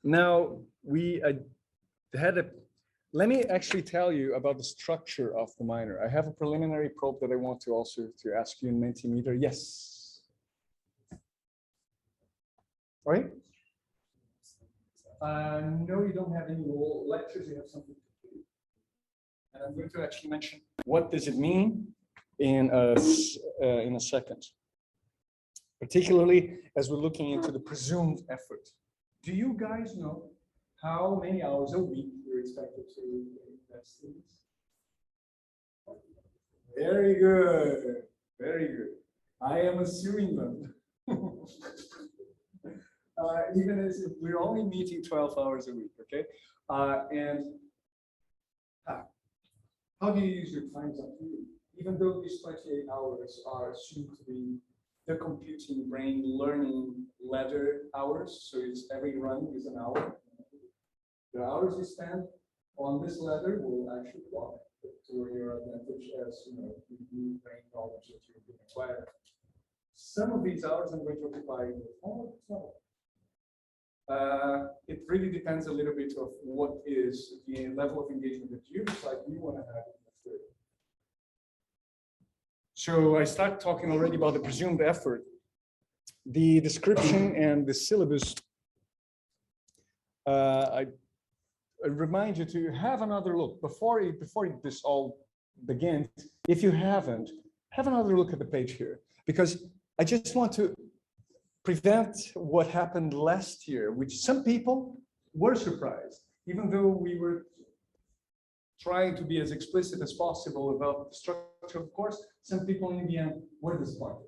Now, we had a, let me actually tell you about the structure of the miner. I have a preliminary probe that I want to also to ask you in Mentimeter. Yes. Right? No, you don't have any lectures, you have something to do. And I'm going to actually mention what does it mean in a second. Particularly as we're looking into the presumed effort. Do you guys know how many hours a week you're expected to invest in this? Very good, very good. I am assuming them. Even as if we're only meeting 12 hours a week, okay? And how do you use your times up to you? Even though these 28 hours are assumed to be the computing brain learning ladder hours, so it's every run is an hour. The hours you spend on this ladder will actually clock to your advantage as you new brain knowledge that you've been acquired. Some of these hours I'm going to occupy with homework as well. It really depends a little bit of what is the level of engagement that you decide you want to have in the theory. So I start talking already about the presumed effort. The description and the syllabus, I remind you to have another look before this all begins. If you haven't, have another look at the page here, because I just want to prevent what happened last year, which some people were surprised, even though we were trying to be as explicit as possible about the structure of the course. Some people in the end were disappointed.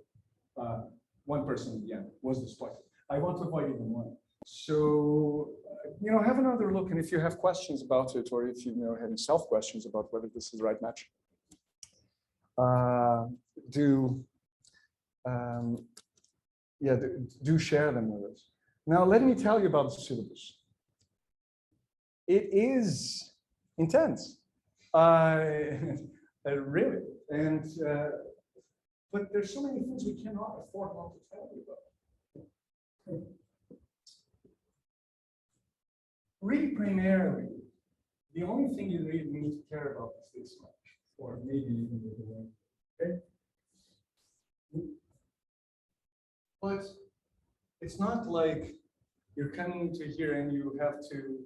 One person in the end was disappointed. I want to avoid even one. So, have another look, and if you have questions about it, or if you have any self-questions about whether this is the right match, do share them with us. Now, let me tell you about the syllabus. It is intense, really, and but there's so many things we cannot afford not to tell you about. Really, primarily, the only thing you really need to care about is this much, or maybe even the other way. Okay? But it's not like you're coming to here and you have to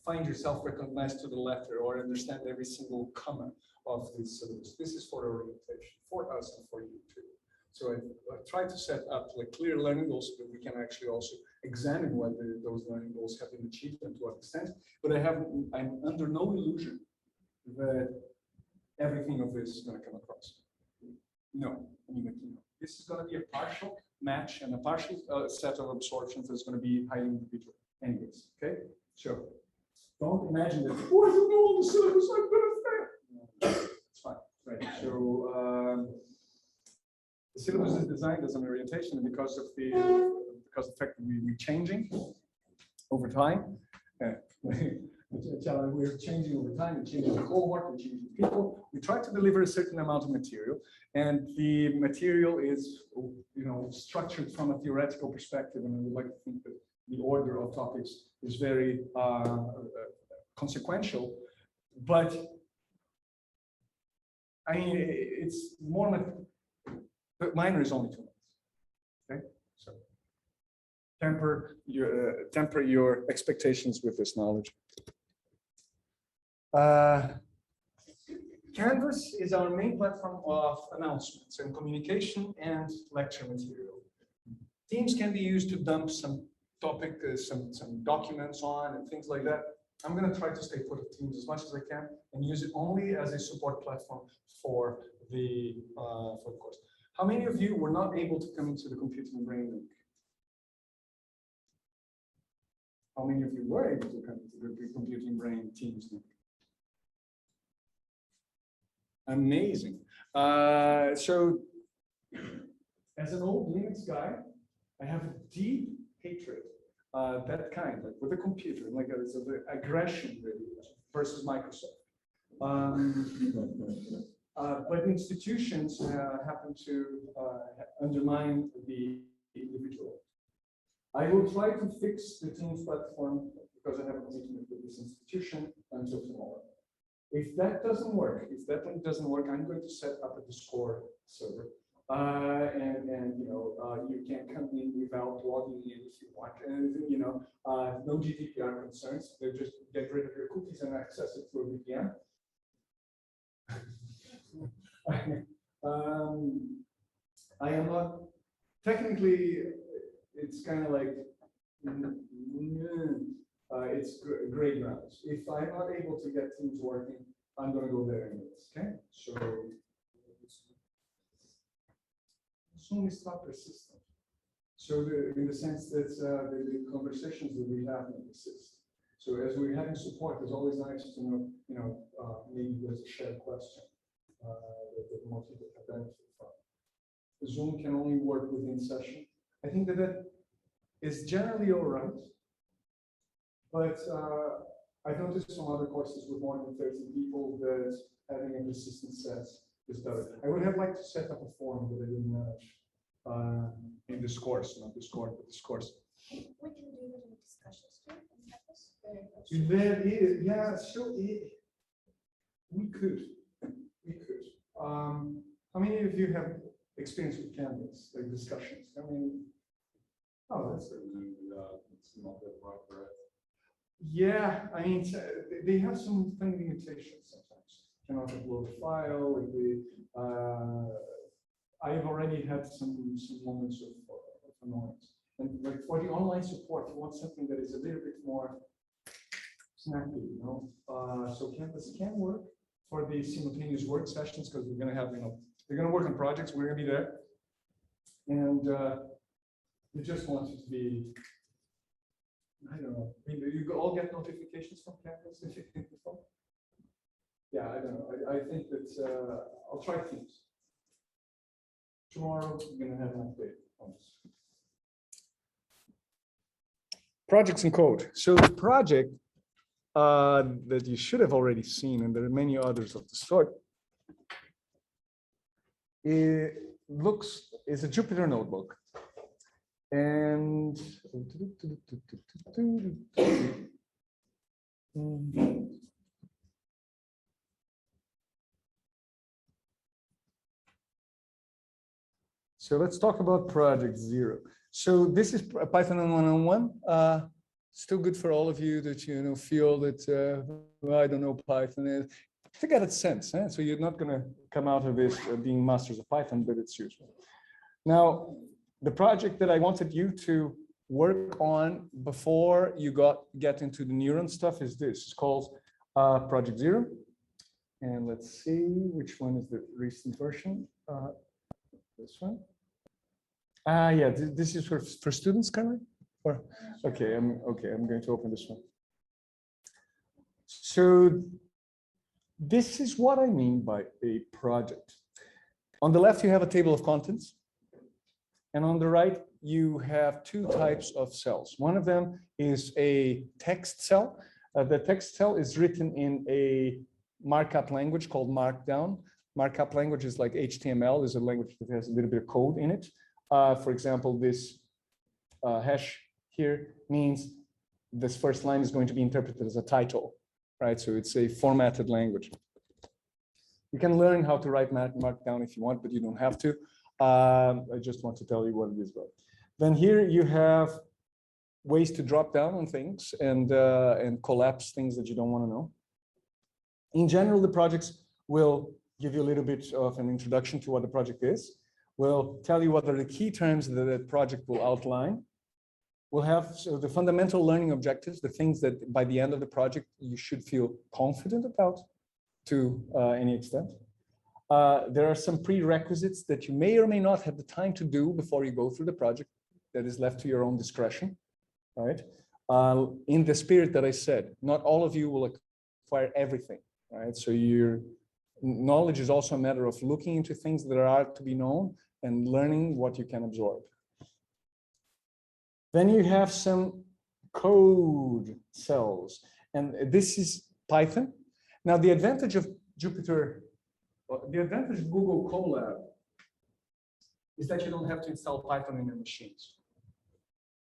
find yourself recognized to the letter or understand every single comma of this syllabus. This is for orientation, for us and for you too. So I try to set up like clear learning goals so that we can actually also examine whether those learning goals have been achieved and to what extent. But I'm under no illusion that everything of this is going to come across. No, this is going to be a partial match and a partial set of absorptions that's going to be highly individual anyways, okay? So don't imagine that, oh, I don't know all the syllabus, I'm going to fail. No, it's fine, right? So the syllabus is designed as an orientation, and because of the fact that we're changing over time, we're changing over time, we're changing the cohort, we're changing people. We try to deliver a certain amount of material, and the material is, structured from a theoretical perspective. And I would like to think that the order of topics is very consequential. But I mean, it's more like, but minor is only 2 months. Okay, so temper your expectations with this knowledge. Canvas is our main platform of announcements and communication and lecture material. Teams can be used to dump some topic, some documents on and things like that. I'm going to try to stay put with Teams as much as I can and use it only as a support platform for the course. How many of you were not able to come into the Computing Brain link? How many of you were able to come into the Computing Brain Teams link? Amazing. So, as an old Linux guy, I have a deep hatred, that kind, like with the computer, like it's an aggression really versus Microsoft. But institutions happen to undermine the individual. I will try to fix the Teams platform because I have a commitment with this institution until tomorrow. If that doesn't work, if that link doesn't work, I'm going to set up a Discord server. And you can come in without logging in if you want, and no GDPR concerns. They just get rid of your cookies and access it through a VPN. I am not technically. It's kind of like it's gray grounds. If I'm not able to get things working, I'm going to go there anyways. Okay, so. Zoom is not persistent. So in the sense that the conversations that we have may persist. So as we're having support, it's always nice to know, maybe there's a shared question that more people can benefit from. Zoom can only work within session. I think that is generally all right. But I've noticed some other courses with more than 30 people that having a persistent set is better. I would have liked to set up a forum, but I didn't manage in this course, not Discord, but this course. We can do that in discussions too on campus. There is, yeah, so we could. How many of you have experience with Canvas, like discussions? I mean, oh, that's good. It's not that hard for it. Yeah, I mean, they have some funny limitations sometimes. Cannot upload a file. I've already had some moments of annoyance. And like for the online support, you want something that is a little bit more snappy, So Canvas can work for the simultaneous work sessions because we're going to have, they're going to work on projects. We're going to be there, and we just want it to be. I don't know. I mean, you all get notifications from Canvas. Yeah, I don't know. I think that I'll try Teams. Tomorrow, we're going to have an update on this. Projects and code. So the project that you should have already seen, and there are many others of the sort, is a Jupyter notebook. And so let's talk about project 0. So this is Python 101. Still good for all of you that feel that I don't know Python. To get its sense, so you're not going to come out of this being masters of Python, but it's useful. Now, the project that I wanted you to work on before you get into the neuron stuff is this. It's called Project 0. And let's see which one is the recent version. This one. Yeah, this is for students currently. Or okay, I'm going to open this one. So this is what I mean by a project. On the left, you have a table of contents. And on the right, you have two types of cells. One of them is a text cell. The text cell is written in a markup language called Markdown. Markup language is like HTML, is a language that has a little bit of code in it. For example, this hash here means this first line is going to be interpreted as a title, right? So it's a formatted language. You can learn how to write Markdown if you want, but you don't have to. I just want to tell you what it is about. Then here you have ways to drop down on things and collapse things that you don't want to know. In general, the projects will give you a little bit of an introduction to what the project is. We'll tell you what are the key terms that the project will outline. We'll have the fundamental learning objectives, the things that by the end of the project you should feel confident about to any extent. There are some prerequisites that you may or may not have the time to do before you go through the project. That is left to your own discretion, right? In the spirit that I said, not all of you will acquire everything, right? So your knowledge is also a matter of looking into things that are to be known and learning what you can absorb. Then you have some code cells, and this is Python. Now, the advantage of Jupyter, the advantage of Google Colab is that you don't have to install Python in your machines.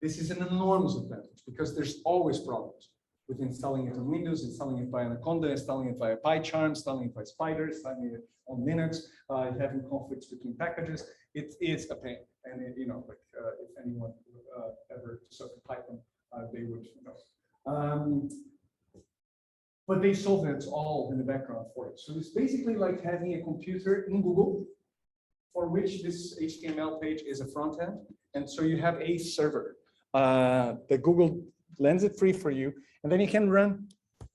This is an enormous advantage because there's always problems. with installing it on Windows, installing it by Anaconda, installing it via PyCharm, installing it by Spider, installing it on Linux, having conflicts between packages. It is a pain. And you know, like if anyone ever sort of Python, they would know. But they solve it all in the background for you. So it's basically like having a computer in Google for which this HTML page is a front end. And so you have a server that Google lends it free for you. And then you can run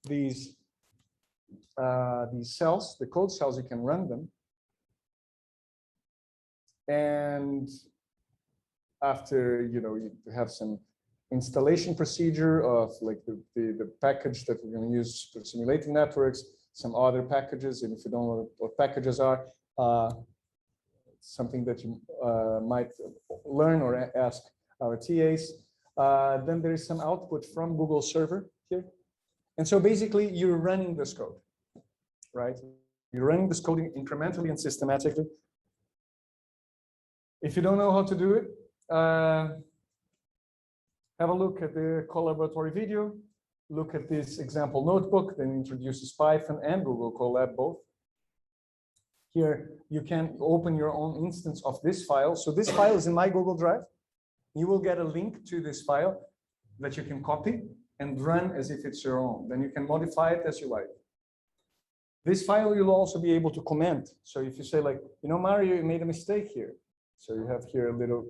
these cells, the code cells, you can run them. And after, you know, you have some installation procedure of like the package that we're going to use for simulating networks, some other packages, and if you don't know what packages are, something that you might learn or ask our TAs. Then there is some output from Google server here. And so basically you're running this code, right? You're running this code incrementally and systematically. If you don't know how to do it, have a look at the collaboratory video, look at this example notebook that introduces Python and Google Colab both. Here, you can open your own instance of this file. So this file is in my Google Drive. You will get a link to this file that you can copy and run as if it's your own. Then you can modify it as you like. This file you'll also be able to comment. So if you say like, you know, Mario, you made a mistake here. So you have here a little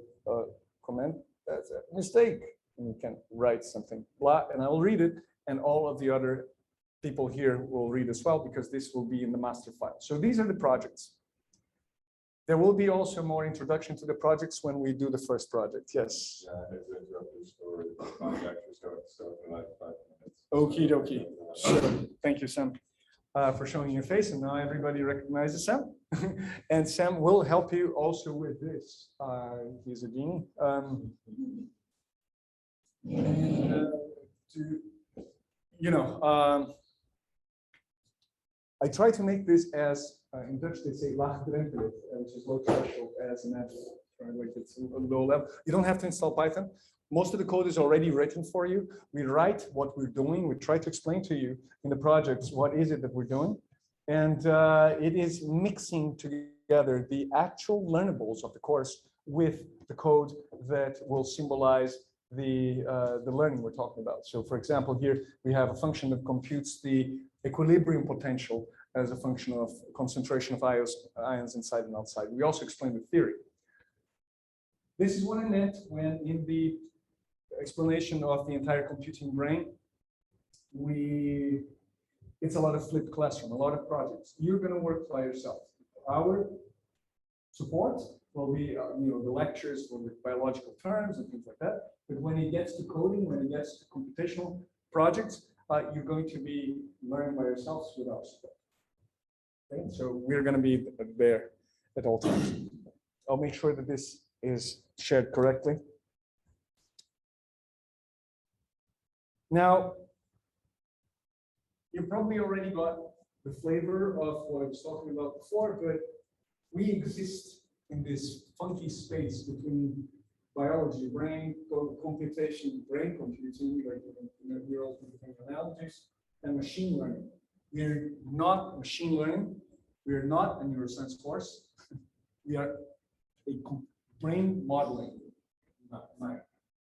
comment, that's a mistake. And you can write something, blah, and I will read it. And all of the other people here will read as well, because this will be in the master file. So these are the projects. There will be also more introduction to the projects when we do the first project. Yes. Yeah, I had to interrupt your story. Actually, so for like 5 minutes. Okie dokie. Sure. Thank you, Sam, for showing your face. And now everybody recognizes Sam. And Sam will help you also with this. He's a genie. You know, I try to make this as, in Dutch they say laagdrempelig, which is low threshold as an adjective, right? Like it's a low level. You don't have to install Python. Most of the code is already written for you. We write what we're doing. We try to explain to you in the projects what is it that we're doing. And it is mixing together the actual learnables of the course with the code that will symbolize the learning we're talking about. So for example, here we have a function that computes the equilibrium potential as a function of concentration of ions inside and outside. We also explain the theory. This is what I meant when in the explanation of the entire computing brain, it's a lot of flipped classroom, a lot of projects. You're going to work by yourself. Our support will be, you know, the lectures with biological terms and things like that. But when it gets to coding, when it gets to computational projects, you're going to be learning by yourselves with our support. Okay? So we're going to be there at all times. I'll make sure that this is shared correctly. Now, you probably already got the flavor of what I was talking about before, but we exist in this funky space between biology, brain, computation, brain computing, like neural computing analogies, and machine learning. We're not machine learning. We're not a neuroscience course. We are a brain modeling mind.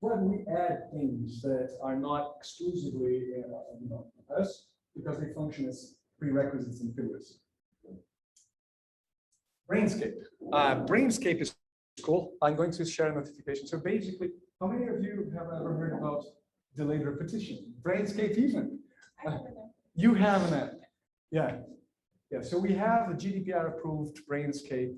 But we add things that are not exclusively us, because they function as prerequisites and pillars. Brainscape. Brainscape is cool. I'm going to share a notification. So basically, how many of you have ever heard about delayed repetition? Brainscape even. You have an app. Yeah. Yeah. So we have a GDPR approved Brainscape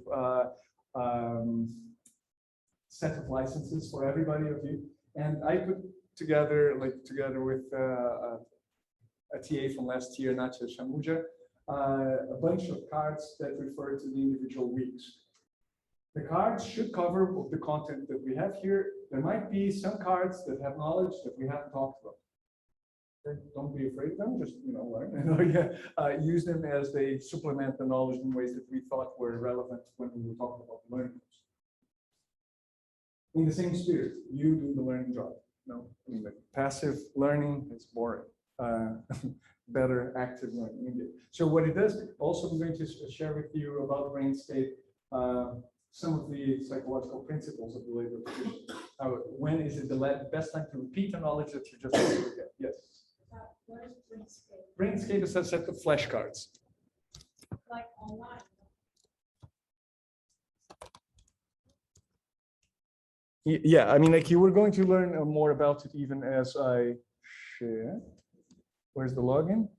set of licenses for everybody of you. And I put together, together with a TA from last year, Nacho Shamuja, a bunch of cards that refer to the individual weeks. The cards should cover the content that we have here. There might be some cards that have knowledge that we haven't talked about. Okay? Don't be afraid of them, just learn. Use them as they supplement the knowledge in ways that we thought were relevant when we were talking about learning. In the same spirit, you do the learning job. No, I mean, passive learning is boring. uh, better active learning indeed. So what it does, also I'm going to share with you about brainscape, some of the psychological principles of the labor position. When is it the best time to repeat a knowledge that you just want to forget? Yes. What is Brainscape? Brainscape is a set of flashcards. Like online? Yeah, I mean, like you were going to learn more about it even as I share. Where's the login?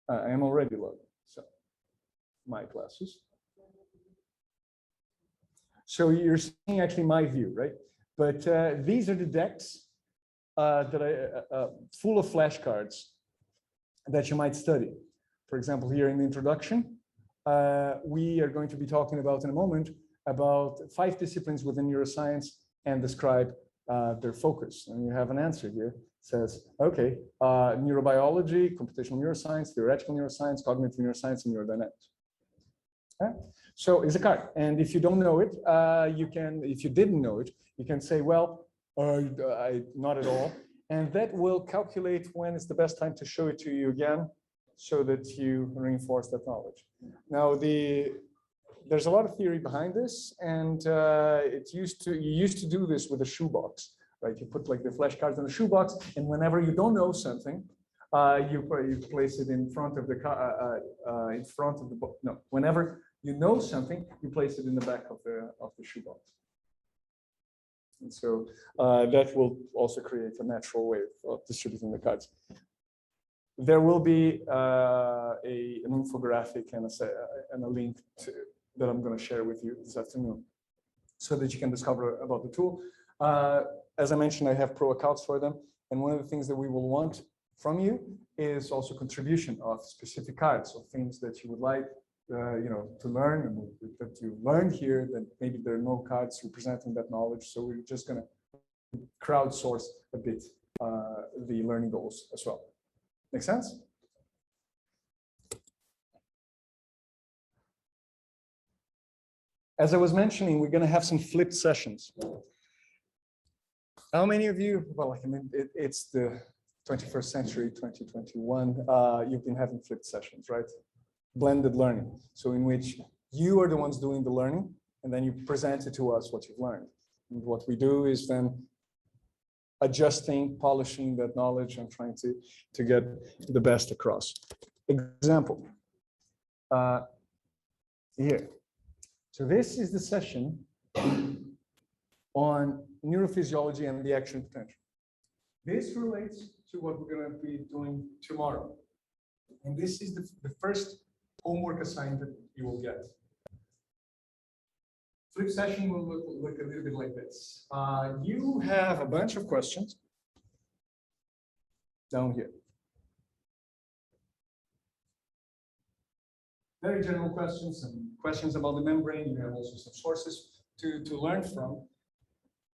I am already logged in, so my classes. So you're seeing actually my view, right? But these are the decks that full of flashcards that you might study. For example, here in the introduction, we are going to be talking about in a moment about 5 disciplines within neuroscience and describe their focus. And you have an answer here. It says, okay, neurobiology, computational neuroscience, theoretical neuroscience, cognitive neuroscience, and neurodynamics. Okay? So it's a card. And if you don't know it, you can, if you didn't know it, you can say, well, not at all. And that will calculate when is the best time to show it to you again, so that you reinforce that knowledge. Now, there's a lot of theory behind this, and you used to do this with a shoebox, right? You put like the flashcards in the shoebox, and whenever you don't know something, you place it in front of the book. No, whenever you know something, you place it in the back of the shoebox. And so that will also create a natural way of distributing the cards. There will be an infographic and a link that I'm going to share with you this afternoon, so that you can discover about the tool. As I mentioned, I have pro accounts for them, and one of the things that we will want from you is also contribution of specific cards, of things that you would like to learn, and that you learned here, that maybe there are no cards representing that knowledge. So we're just going to crowdsource a bit the learning goals as well. Make sense? As I was mentioning, we're going to have some flipped sessions. How many of you, well, I mean, it's the 21st century, 2021, you've been having flipped sessions, right? Blended learning. So in which you are the ones doing the learning, and then you present it to us what you've learned. And what we do is then adjusting, polishing that knowledge, and trying to get the best across. Example, here. So this is the session on neurophysiology and the action potential. This relates to what we're going to be doing tomorrow. And this is the first homework assignment you will get. Flip session will look a little bit like this. You have a bunch of questions down here. Very general questions, some questions about the membrane. You have also some sources to learn from,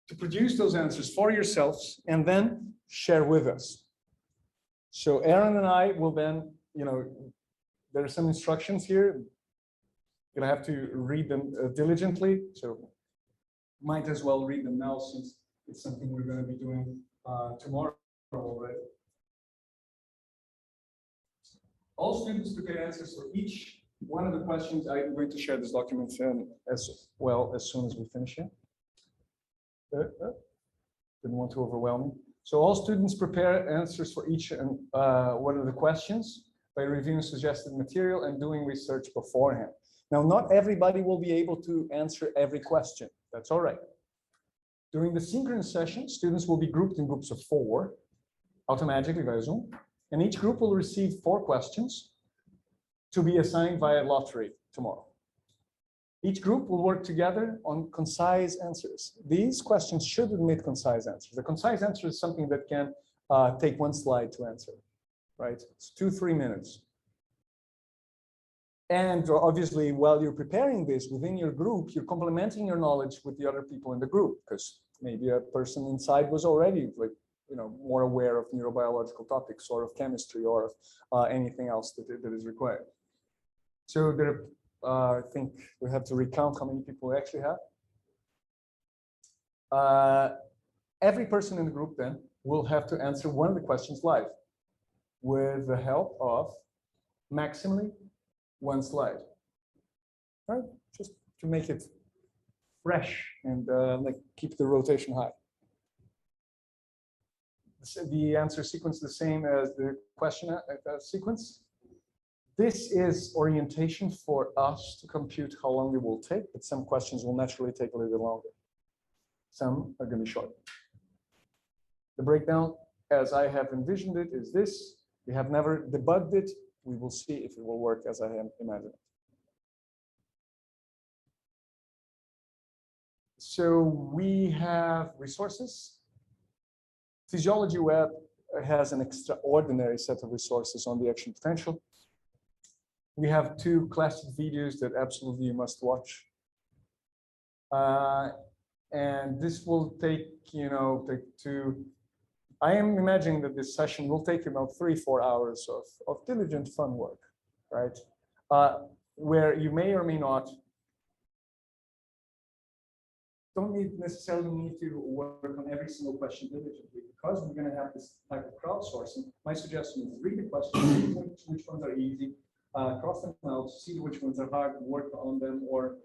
to produce those answers for yourselves and then share with us. So Aaron and I will then, there are some instructions here. You're gonna have to read them diligently. So might as well read them now, since it's something we're gonna be doing tomorrow already. All students prepare answers for each one of the questions. I'm going to share this document as well as soon as we finish here. Didn't want to overwhelm you. So all students prepare answers for each and one of the questions by reviewing suggested material and doing research beforehand. Now, not everybody will be able to answer every question. That's all right. During the synchronous session, students will be grouped in groups of 4 automatically via Zoom, and each group will receive 4 questions to be assigned via lottery tomorrow. Each group will work together on concise answers. These questions should admit concise answers. The concise answer is something that can take 1 slide to answer, right? It's 2-3 minutes. And obviously, while you're preparing this within your group, you're complementing your knowledge with the other people in the group, because maybe a person inside was already more aware of neurobiological topics or of chemistry or of anything else that is required. So there, I think we have to recount how many people we actually have. Every person in the group then will have to answer one of the questions live with the help of maximally one slide, right? Just to make it fresh and like keep the rotation high. The answer sequence is the same as the question sequence. This is orientation for us to compute how long it will take, but some questions will naturally take a little bit longer. Some are going to be short. The breakdown, as I have envisioned it, is this. We have never debugged it. We will see if it will work as I have imagined it. So we have resources. Physiology Web has an extraordinary set of resources on the action potential. We have 2 classic videos that absolutely you must watch. And this will take, I am imagining that this session will take about 3-4 hours of diligent, fun work, right? Where you may or may not, don't necessarily need to work on every single question diligently, because we're going to have this type of crowdsourcing. My suggestion is read the questions, see which ones are easy, cross them out, see which ones are hard, work on them, or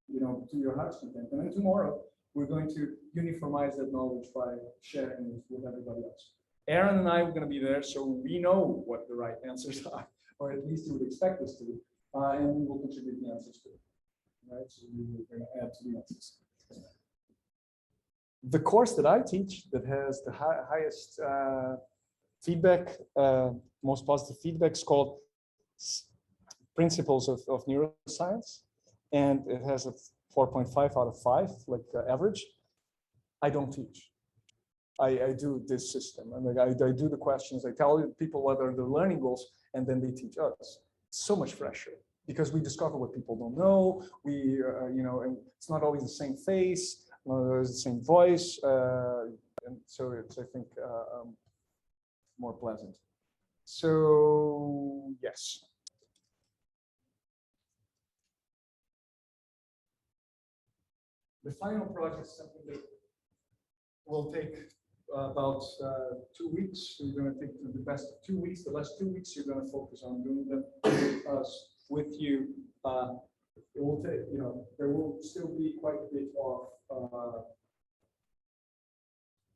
do your heart's content. And then tomorrow, we're going to uniformize that knowledge by sharing it with everybody else. Aaron and I are going to be there, so we know what the right answers are, or at least you would expect us to, and we will contribute the answers to it. Right? So we're going to add to the answers. The course that I teach that has the highest feedback, most positive feedback, is called Principles of Neuroscience, and it has a 4.5 out of 5, like average. I don't teach. I do this system. And I do the questions. I tell people what are the learning goals, and then they teach us. It's so much fresher because we discover what people don't know. We, and it's not always the same face. There's the same voice, and so it's, I think, more pleasant. So yes. The final project is something that will take about 2 weeks. So you're going to take the best of 2 weeks. The last 2 weeks, you're going to focus on doing them with you. It will take, there will still be quite a bit of.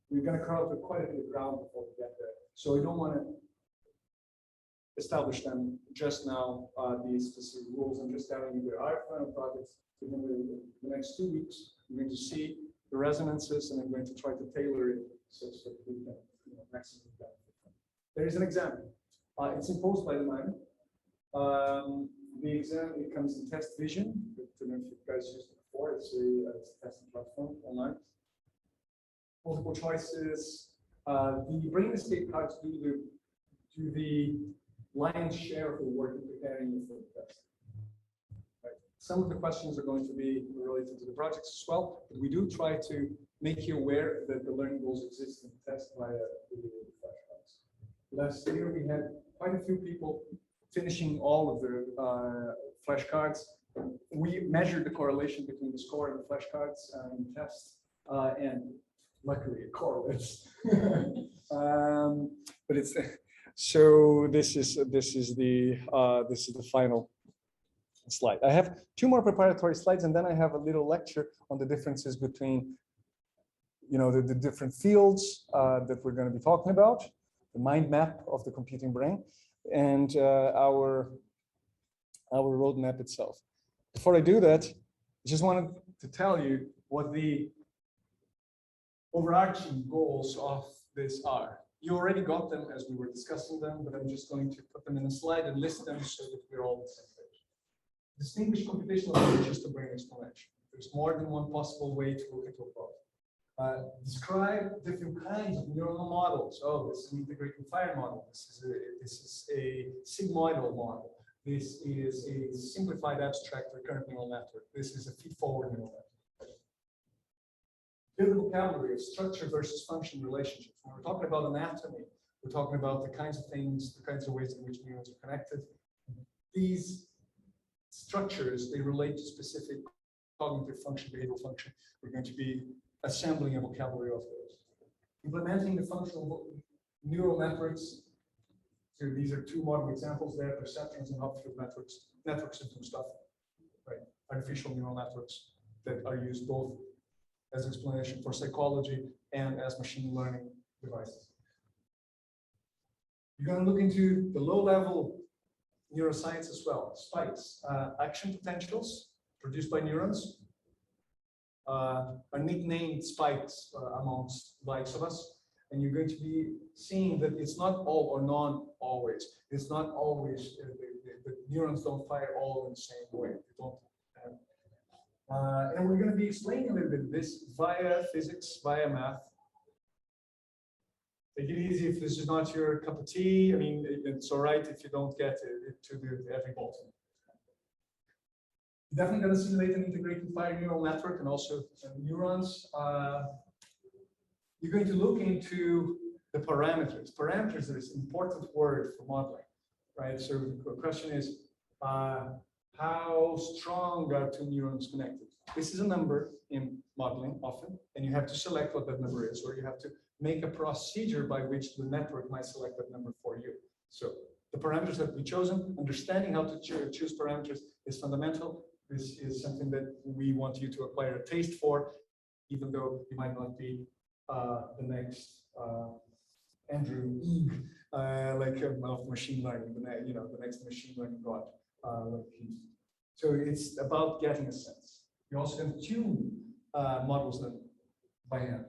We're going to cover quite a bit of ground before we get there. So we don't want to establish them just now, these specific rules. I'm just telling you there are final projects. In the next 2 weeks, we're going to see the resonances, and I'm going to try to tailor it such that we can maximum benefit. There is an exam. It's imposed by the mind. The exam, it comes in Test Vision. I don't know if you guys used it before. It's a testing platform online. Multiple choices. The brain escape cards do the lion's share of the work in preparing you for the test. Right. Some of the questions are going to be related to the projects as well, but we do try to make you aware that the learning goals exist in the test via the flashcards. Last year, we had quite a few people finishing all of the flashcards. We measured the correlation between the score and the flashcards in the test, and luckily it correlates. But it's so this is the final slide. I have 2 more preparatory slides, and then I have a little lecture on the differences between the different fields that we're going to be talking about, the mind map of the computing brain, and our roadmap itself. Before I do that, I just wanted to tell you what the overarching goals of this are. You already got them as we were discussing them, but I'm just going to put them in a slide and list them so that we're all on the same page. Distinguish computational approaches to brain exploration. There's more than one possible way to look at a problem. Describe different kinds of neural models. Oh, this is an integrated fire model. This is a sigmoidal model. This is a simplified abstract recurrent neural network. This is a feed-forward neural network. Build a vocabulary of structure versus function relationships. When we're talking about anatomy, we're talking about the kinds of things, the kinds of ways in which neurons are connected. These structures, they relate to specific cognitive function, behavioral function. We're going to be assembling a vocabulary of those. Implementing the functional neural networks. So these are two model examples there, perceptrons and upfield networks, network system stuff, right? Artificial neural networks that are used both as explanation for psychology and as machine learning devices. You're going to look into the low-level neuroscience as well. Spikes, action potentials produced by neurons are nicknamed spikes amongst likes of us. And you're going to be seeing that it's not all or none always. It's not always, the neurons don't fire all in the same way. They don't. And we're going to be explaining a little bit of this via physics, via math. Take it easy if this is not your cup of tea. I mean, it's all right if you don't get it to every bottom. You're definitely going to simulate an integrated fire neural network and also neurons. You're going to look into the parameters. Parameters is an important word for modeling, right? So the question is, how strong are two neurons connected? This is a number in modeling often, and you have to select what that number is, or you have to make a procedure by which the network might select that number for you. So the parameters that we chosen, understanding how to choose parameters is fundamental. This is something that we want you to acquire a taste for, even though you might not be the next Andrew Eve, like of machine learning, the next machine learning god. So it's about getting a sense. You also can tune models then by hand.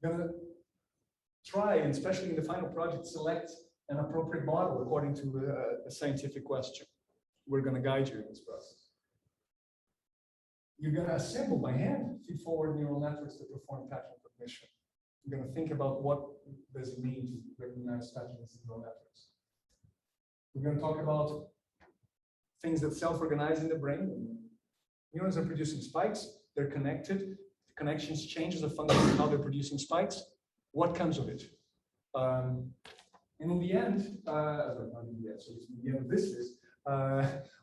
You're gonna try, and especially in the final project, select an appropriate model according to a scientific question. We're gonna guide you in this process. You're gonna assemble by hand feed-forward neural networks that perform pattern recognition. You're gonna think about what does it mean to recognize patterns in neural networks. We're gonna talk about things that self-organize in the brain. Neurons are producing spikes, they're connected. The connections change as a function of how they're producing spikes. What comes of it? And in the end, not in the end, so in the end of this is,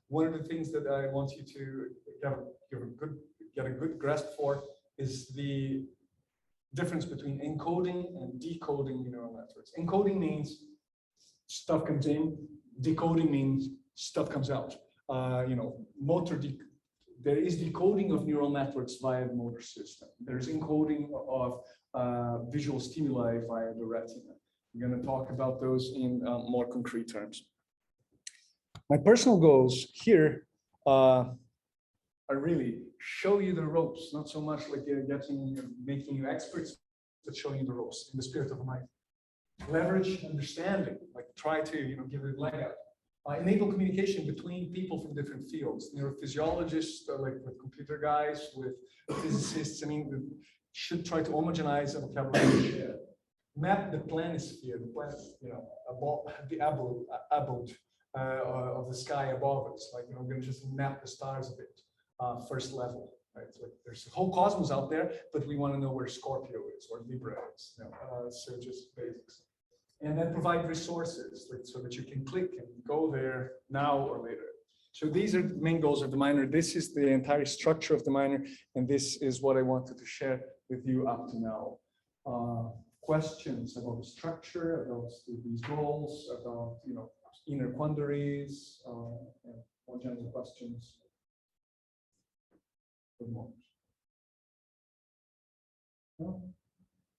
one of the things that I want you to get a good grasp for is the difference between encoding and decoding neural networks. Encoding means stuff comes in, decoding means stuff comes out. There is decoding of neural networks via the motor system. There's encoding of visual stimuli via the retina. We're going to talk about those in more concrete terms. My personal goals here are really show you the ropes, not so much like making you experts, but showing you the ropes in the spirit of a mind. Leverage understanding, like try to give it a leg out. Enable communication between people from different fields, neurophysiologists, like with computer guys, with physicists. I mean, should try to homogenize a vocabulary. Map the planisphere, the planet, above the abode of the sky above us. Like, we're going to just map the stars a bit, first level, right? So there's a whole cosmos out there, but we want to know where Scorpio is, or Libra is. So just basics. And then provide resources so that you can click and go there now or later. So these are the main goals of the minor. This is the entire structure of the minor, and this is what I wanted to share with you up to now. Questions about the structure, about these goals, about inner quandaries, and more general questions. Good morning. No?